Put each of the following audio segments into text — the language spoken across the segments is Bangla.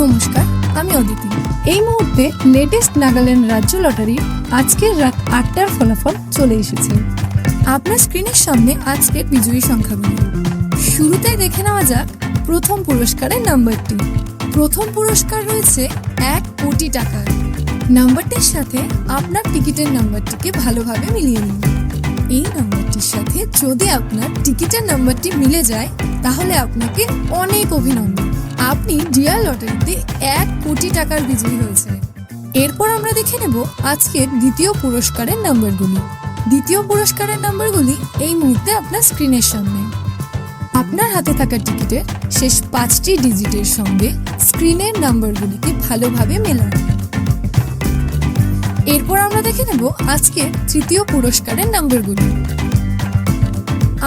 নমস্কার, আমি অদিতি। এই মুহূর্তে লেটেস্ট নাগাল্যান্ড রাজ্য লটারির আজকের রাত ৮টার ফলাফল চলে এসেছে। আপনার স্ক্রিনের সামনে আজকের বিজয়ী সংখ্যাগুলো। শুরুতেই দেখে নেওয়া যাক প্রথম পুরস্কারের নাম্বারটি। প্রথম পুরস্কার রয়েছে ১ কোটি টাকার। নাম্বারটির সাথে আপনার টিকিটের নাম্বারটিকে ভালোভাবে মিলিয়ে নিন। এই নাম্বারটির সাথে যদি আপনার টিকিটের নাম্বারটি মিলে যায় তাহলে আপনাকে অনেক অভিনন্দন, আপনি ডিয়ার লটারিতে ১ কোটি টাকার বিজয়ী হয়েছে। এরপর আমরা দেখে নেব আজকের দ্বিতীয় পুরস্কারের নাম্বারগুলি। দ্বিতীয় পুরস্কারের নাম্বারগুলি এই মুহূর্তে আপনার স্ক্রিনের সামনে। আপনার হাতে থাকা টিকিটের শেষ ৫টি ডিজিটের সঙ্গে স্ক্রিনের নাম্বারগুলিকে ভালোভাবে মেলান। এরপর আমরা দেখে নেব আজকের তৃতীয় পুরস্কারের নাম্বারগুলি।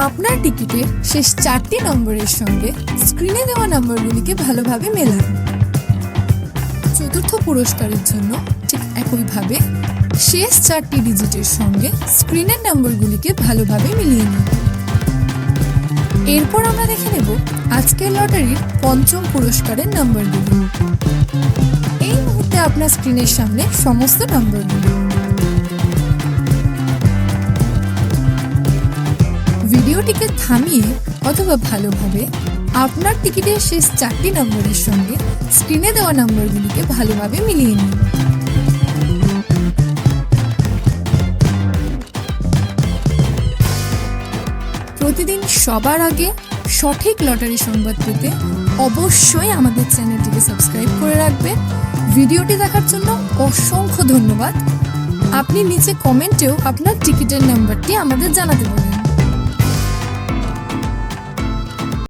আপনার টিকিটের শেষ ৪টি নম্বরের সঙ্গে স্ক্রিনে দেওয়া নাম্বারগুলিকে ভালোভাবে মেলান। চতুর্থ পুরস্কারের জন্য ঠিক একইভাবে শেষ ৪টি ডিজিটের সঙ্গে স্ক্রিনের নাম্বারগুলিকে ভালোভাবে মিলিয়ে নিন। এরপর আমরা দেখে নেব আজকের লটারির পঞ্চম পুরস্কারের নাম্বারগুলি। এই মুহূর্তে আপনার স্ক্রিনের সামনে সমস্ত নাম্বারগুলি। ভিডিওটিকে থামিয়ে অথবা ভালোভাবে আপনার টিকিটের শেষ ৪টি নম্বরের সঙ্গে স্ক্রিনে দেওয়া নম্বরগুলিকে ভালোভাবে মিলিয়ে নিন। প্রতিদিন সবার আগে সঠিক লটারি সংবাদ পেতে অবশ্যই আমাদের চ্যানেলটিকে সাবস্ক্রাইব করে রাখবেন। ভিডিওটি দেখার জন্য অসংখ্য ধন্যবাদ। আপনি নিচে কমেন্টেও আপনার টিকিটের নাম্বারটি আমাদের জানাতে পারেন।